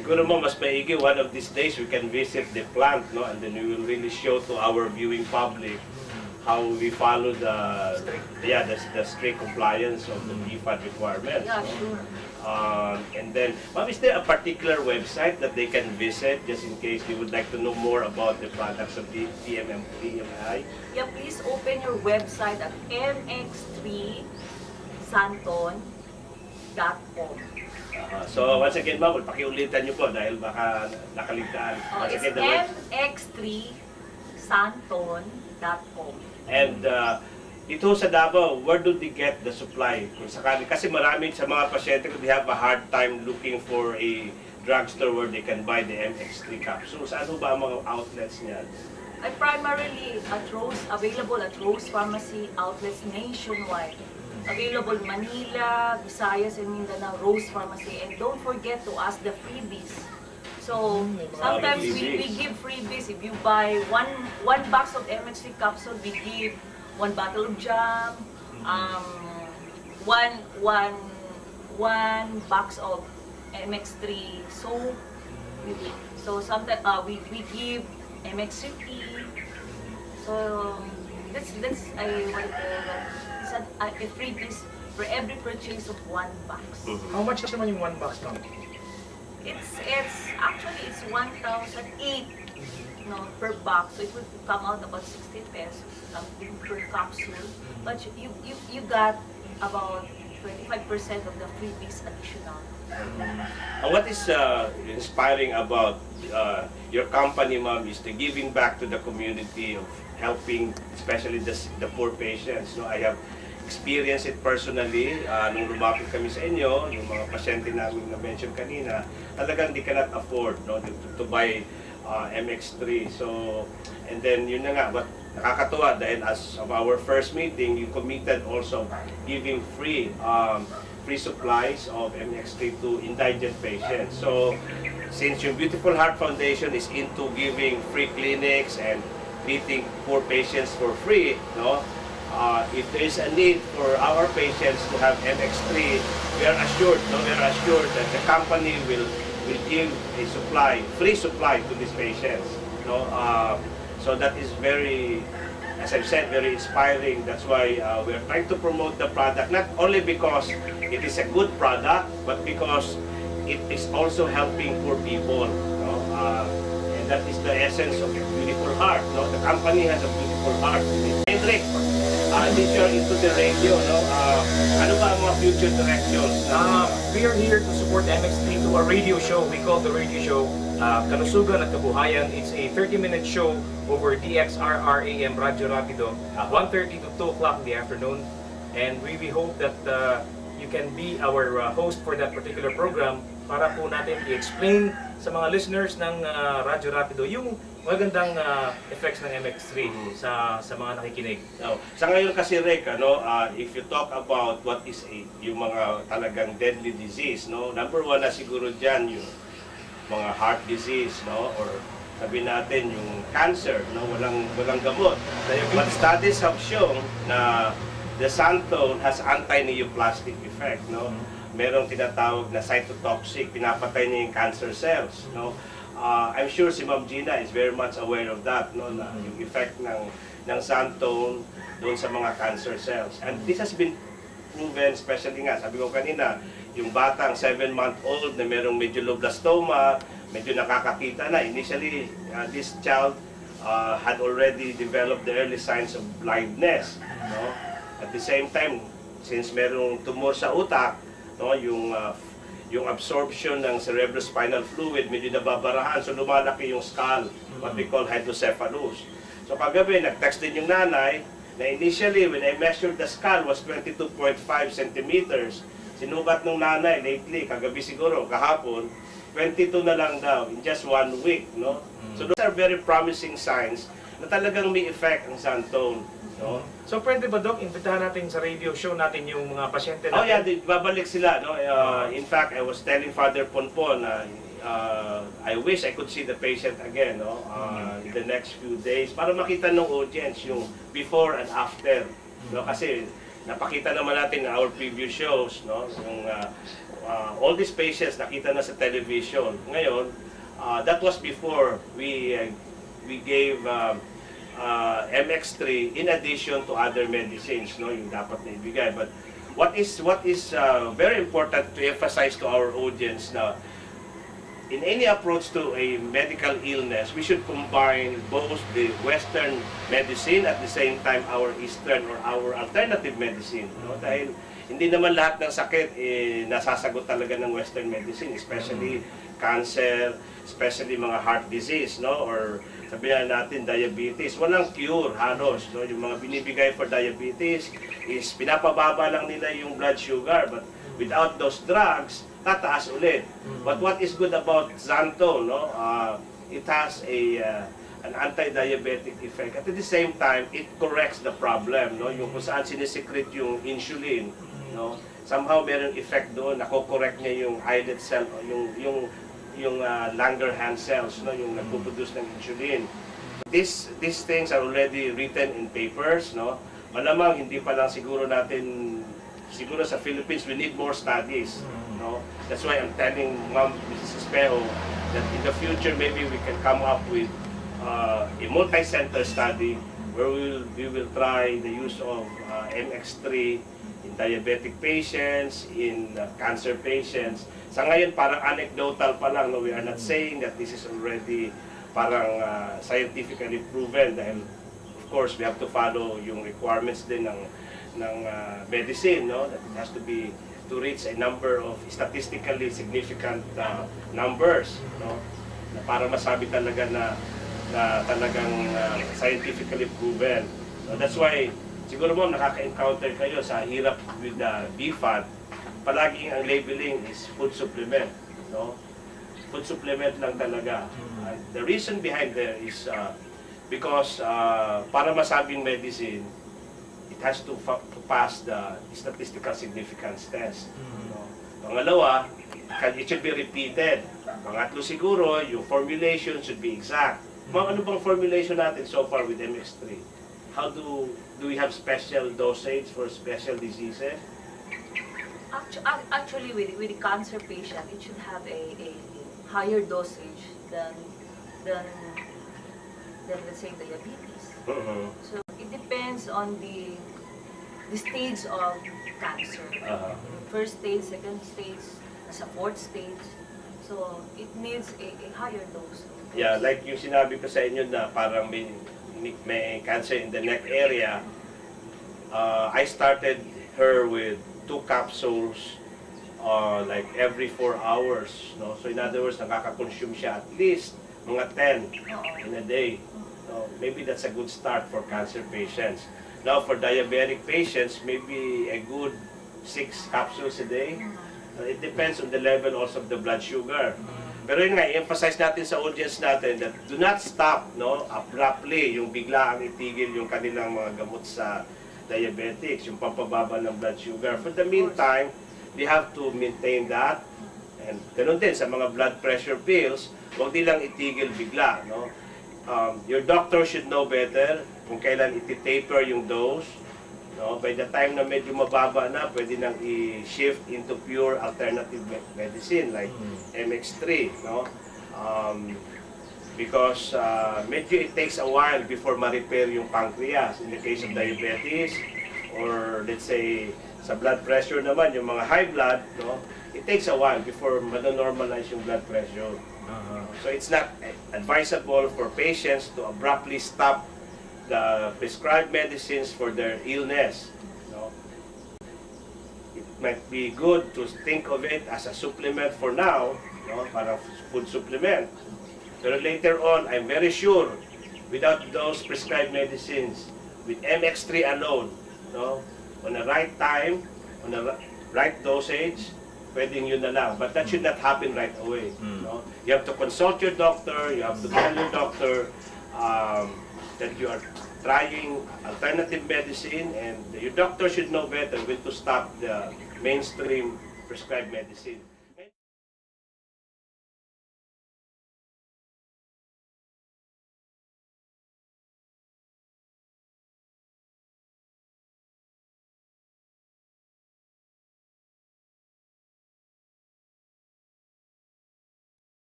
siguro mo mas maigi one of these days we can visit the plant, no, and then we will really show to our viewing public how we follow the strict compliance of the BFAD requirements. Yeah, sure. And then, ma'am, is there a particular website that they can visit just in case they would like to know more about the products of the PMI? Yeah, please open your website at mx3santon.com. So once again, ma'am, pakiulitan niyo po dahil baka nakaligtaan. It's mx3santon.com. And ito sa Davao, where do they get the supply? Kung sakali, kasi marami sa mga pasyente ko, they have a hard time looking for a drugstore where they can buy the MX3 capsules. Ano ba ang mga outlets niyan? Primarily at Rose, available at Rose Pharmacy outlets nationwide. Available Manila, Visayas, and Mindanao, Rose Pharmacy. And don't forget to ask the freebies. So sometimes we give freebies. If you buy one box of MX3 capsule, we give 1 bottle of jam, one box of MX3 soap. So sometimes we give MX3 tea. So that's a freebies for every purchase of 1 box. How much naman yung 1 box, ma'am? It's actually 1,008 per box, so it would come out about 60 pesos something per capsule. But you got about 25% of the freebies additional. What is inspiring about your company, ma'am, is the giving back to the community of helping, especially the poor patients. No, I have experienced it personally. Nung lumapit kami sa inyo, yung mga pasyente namin na-mention kanina, talagang di cannot afford, no, to buy MX3. So, and then yun na nga, but nakakatuwa dahil as of our first meeting, you committed also giving free supplies of MX3 to indigent patients. So, since yung Beautiful Heart Foundation is into giving free clinics and treating poor patients for free, no, if there is a need for our patients to have MX3, we are assured that the company will give a free supply to these patients. No, so that is very, as I've said, very inspiring. That's why we are trying to promote the product, not only because it is a good product, but because it is also helping poor people. No? And that is the essence of a Beautiful Heart. No? The company has a beautiful heart. Hendrik, since you're into the radio, no? Ano ba ang mga future directions? We are here to support MX3 to a radio show. We call the radio show Kalusugan at Kabuhayan. It's a 30-minute show over DXRR AM Radyo Rapido, 1:30 to 2 o'clock in the afternoon. And we hope that you can be our host for that particular program para po natin i-explain sa mga listeners ng Radyo Rapido yung magandang effects ng MX3 sa mga nakikinig. Sa ngayon kasi, Rick, if you talk about what is yung mga talagang deadly disease, no, number 1 na siguro dyan yung mga heart disease, no, or sabi natin yung cancer, no, walang gamot. But studies have shown na the Santon has anti-neoplastic effect, no. Merong tinatawag na cytotoxic, pinapatay niya yung cancer cells, no. I'm sure si Ma'am Gina is very much aware of that, no, na yung effect ng Santon doon sa mga cancer cells. And this has been proven, especially nga, sabi ko kanina, yung batang 7-month-old na merong medulloblastoma, medyo nakakakita na. Initially, this child had already developed the early signs of blindness, no. At the same time, since merong tumor sa utak, no, yung absorption ng cerebrospinal fluid medyo nababarahan, so lumalaki yung skull, what we call hydrocephalus. So kagabi, nag-text din yung nanay na initially when I measured the skull was 22.5 centimeters. Sinukat ng nanay lately, kagabi siguro, kahapon, 22 na lang daw in just 1 week, no? So those are very promising signs na talagang may effect ang Santon, no? So pwede ba, Doc, imbitahan natin sa radio show natin yung mga pasyente natin? Oh yeah, babalik sila, no? In fact, I was telling Father Ponpon na I wish I could see the patient again, no? In the next few days para makita ng audience yung before and after, no? Kasi napakita naman natin in our previous shows, no? Yung all these patients nakita na sa television. Ngayon, that was before we gave MX3 in addition to other medicines, no, yung dapat na ibigay. But what is very important to emphasize to our audience na in any approach to a medical illness, we should combine both the Western medicine at the same time our Eastern or our alternative medicine. No? Dahil hindi naman lahat ng sakit nasasagot talaga ng Western medicine, especially cancer, especially mga heart disease, no? Or sabihin natin diabetes. Walang cure halos. No? Yung mga binibigay for diabetes is pinapababa lang nila yung blood sugar, but without those drugs, tataas ulit. But what is good about Xanto, no? It has an anti-diabetic effect. At the same time, it corrects the problem, no? Yung kung saan sinisecrete yung insulin, no? Somehow meron effect doon, nako-correct niya yung islet cell, yung Langerhans cells, no? Yung nagpo-produce ng insulin. These things are already written in papers, no? Malamang hindi pa lang siguro sa Philippines we need more studies, no? That's why I'm telling Ma'am Mrs. Espejo that in the future maybe we can come up with a multi-center study where we will try the use of MX3 in diabetic patients, in cancer patients. Sa ngayon parang anecdotal pa lang, no? We are not saying that this is already parang scientifically proven dahil of course we have to follow yung requirements din ng medicine, no? That it has to be to reach a number of statistically significant numbers, no? Na para masabi talaga na talagang scientifically proven. So that's why siguro mo nakaka-encounter kayo sa hirap with the BFAT, palaging ang labeling is food supplement, no? Food supplement lang talaga. The reason behind there is because para masabing medicine, it has to pass the statistical significance test. No? Pangalawa, it should be repeated. Pangatlo siguro, yung formulation should be exact. Ano bang formulation natin so far with MX3? How do we have special dosage for special diseases? Actually, with the cancer patient, it should have a higher dosage than let's say diabetes. So it depends on the stage of cancer. First stage, second stage, nasa fourth stage. So it needs a higher dose. Yeah, like yung sinabi ko sa inyo na parang may cancer in the neck area. I started her with 2 capsules like every 4 hours, no? So in other words, nakaka-consume siya at least mga 10 in a day. So maybe that's a good start for cancer patients. Now for diabetic patients, maybe a good 6 capsules a day. It depends on the level also of the blood sugar. Pero yun nga, i-emphasize natin sa audience natin that do not stop, no, abruptly, yung bigla ang itigil yung kanilang mga gamot sa diabetics, yung pampababa ng blood sugar. For the meantime, they have to maintain that. And ganun din sa mga blood pressure pills, huwag nilang itigil bigla, no. Your doctor should know better kung kailan iti-taper yung dose. No? By the time na medyo mababa na, pwede nang i-shift into pure alternative medicine like MX3. No? Because medyo it takes a while before ma-repair yung pancreas in the case of diabetes, or let's say sa blood pressure naman, yung mga high blood, no? It takes a while before ma-normalize yung blood pressure. So it's not advisable for patients to abruptly stop the prescribed medicines for their illness. No? It might be good to think of it as a supplement for now, no? Parang food supplement. Pero later on, I'm very sure, without those prescribed medicines, with MX3 alone, no? On the right time, on the right dosage, pwedeng yun na lang. But that should not happen right away. No? You have to consult your doctor, you have to tell your doctor that you are trying alternative medicine, and your doctor should know better when to stop the mainstream prescribed medicine.